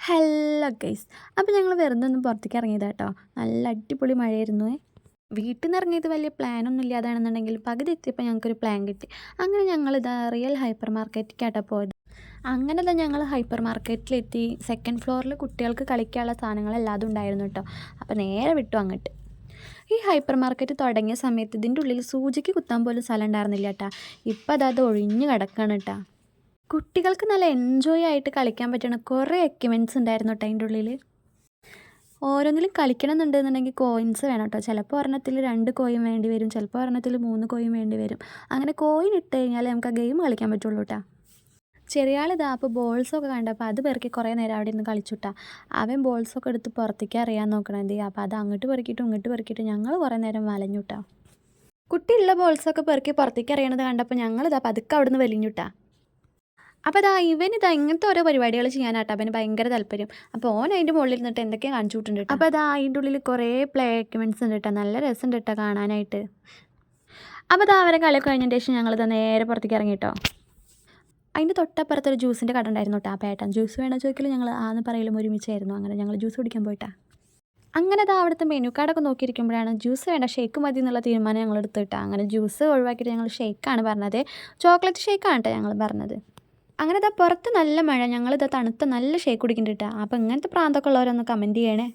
Hello guys. അപ്പോൾ ഞങ്ങൾ വെറുതെ ഒന്ന് പുറത്തേക്ക് ഇറങ്ങിയതാണ് കേട്ടോ. നല്ല അടിപൊളി മഴയായിരുന്നു. വീട്ടിൽ നിന്ന് ഇറങ്ങിയത് വലിയ പ്ലാനൊന്നും ഇല്ലാതാണെന്നുണ്ടെങ്കിൽ പകുതി എത്തിയപ്പോൾ ഞങ്ങൾക്കൊരു പ്ലാൻ കിട്ടി. അങ്ങനെ ഞങ്ങളിതാ റിയൽ ഹൈപ്പർ മാർക്കറ്റിലേക്കാട്ടോ പോയത്. അങ്ങനെ തന്നെ ഞങ്ങൾ ഹൈപ്പർ മാർക്കറ്റിലെത്തി. സെക്കൻഡ് ഫ്ലോറിൽ കുട്ടികൾക്ക് കളിക്കാനുള്ള സാധനങ്ങളെല്ലാതും ഉണ്ടായിരുന്നു കേട്ടോ. അപ്പോൾ നേരെ വിട്ടു അങ്ങോട്ട്. ഈ ഹൈപ്പർ മാർക്കറ്റ് തുടങ്ങിയ സമയത്ത് ഇതിൻ്റെ ഉള്ളിൽ സൂചിക്ക് കുത്താൻ പോലും സ്ഥലം ഉണ്ടായിരുന്നില്ല കേട്ടോ. ഇപ്പം അത് ഒഴിഞ്ഞ് കിടക്കുകയാണ് കേട്ടോ. കുട്ടികൾക്ക് നല്ല എൻജോയ് ആയിട്ട് കളിക്കാൻ പറ്റുന്ന കുറേ എക്യുപ്മെൻറ്റ്സ് ഉണ്ടായിരുന്നു കേട്ടോ അതിൻ്റെ ഉള്ളിൽ. ഓരോന്നിലും കളിക്കണം എന്നുണ്ടെന്നുണ്ടെങ്കിൽ കോയിൻസ് വേണം കേട്ടോ. ചിലപ്പോൾ ഒരെണ്ണത്തിൽ 2 കോയിൻ വേണ്ടി വരും, ചിലപ്പോൾ ഒരെണ്ണത്തിൽ 3 കോയിൻ വേണ്ടി വരും. അങ്ങനെ കോയിൻ ഇട്ട് കഴിഞ്ഞാൽ നമുക്ക് ആ ഗെയിം കളിക്കാൻ പറ്റുള്ളൂ കേട്ടോ. ചെറിയ ആളിതാ അപ്പോൾ ബോൾസൊക്കെ കണ്ടപ്പോൾ അത് പെറുക്കി കുറേ നേരം അവിടെ ഇരുന്ന് കളിച്ചുട്ടാ. അവൻ ബോൾസൊക്കെ എടുത്ത് പുറത്തേക്ക് അറിയാൻ നോക്കണത്. അപ്പോൾ അത് അങ്ങോട്ട് പെറുക്കിയിട്ടും ഇങ്ങോട്ട് പെറുക്കിയിട്ടും ഞങ്ങൾ കുറേ നേരം വലഞ്ഞുട്ടാ. കുട്ടിയുള്ള ബോൾസൊക്കെ പെറുക്കി പുറത്തേക്ക് അറിയണത് കണ്ടപ്പോൾ ഞങ്ങളിതാ പതുക്കെ അവിടെ നിന്ന് വലിഞ്ഞുട്ടാ. അപ്പോൾ ഇവനിതാ ഇങ്ങനത്തെ ഓരോ പരിപാടികൾ ചെയ്യാനാട്ടോ അവന് ഭയങ്കര താല്പര്യം. അപ്പോൾ ഓൻ അതിൻ്റെ മുകളിൽ ഇരുന്നിട്ട് എന്തൊക്കെയാണ് കാണിച്ചു വിട്ടിട്ടുണ്ട്. അപ്പോൾ അതിൻ്റെ ഉള്ളിൽ കുറേ പ്ലേ എക്യുപ്മെൻറ്റ്സ് ഉണ്ട് കേട്ടോ. നല്ല രസമുണ്ട് കേട്ടോ കാണാനായിട്ട്. അപ്പോൾ അവരെ കളി കഴിഞ്ഞതിന് ശേഷം ഞങ്ങളിതാ നേരെ പുറത്തേക്ക് ഇറങ്ങിട്ടോ. അതിൻ്റെ തൊട്ടപ്പുറത്തൊരു ജ്യൂസിൻ്റെ കട ഉണ്ടായിരുന്നു കേട്ടോ. അപ്പോൾ ഏട്ടൻ ജ്യൂസ് വേണമെന്ന് ചോദിക്കലും ഞങ്ങൾ ആന്ന് പറയലും ഒരുമിച്ചായിരുന്നു. അങ്ങനെ ഞങ്ങൾ ജ്യൂസ് കുടിക്കാൻ പോയിട്ടാ. അങ്ങനെ അവിടുത്തെ മെനു കാർഡൊക്കെ നോക്കിയിരിക്കുമ്പോഴാണ് ജ്യൂസ് വേണ്ട ഷേക്ക് മതി എന്നുള്ള തീരുമാനം ഞങ്ങൾ എടുത്തിട്ടാ. അങ്ങനെ ജ്യൂസ് ഒഴിവാക്കിയിട്ട് ഞങ്ങൾ ഷേക്കാണ് പറഞ്ഞത്. ചോക്ലേറ്റ് ഷേക്കാണ് കേട്ടോ ഞങ്ങൾ പറഞ്ഞത്. അങ്ങനെ പുറത്ത് നല്ല മഴ. ഞങ്ങളിതാ തണുത്ത നല്ല ഷേക്ക് കുടിക്കുന്നുണ്ട് കേട്ടോ. അപ്പോൾ ഇങ്ങനത്തെ പ്രാന്തൊക്കെ ഉള്ളവരൊന്ന് കമൻറ്റ് ചെയ്യണേ.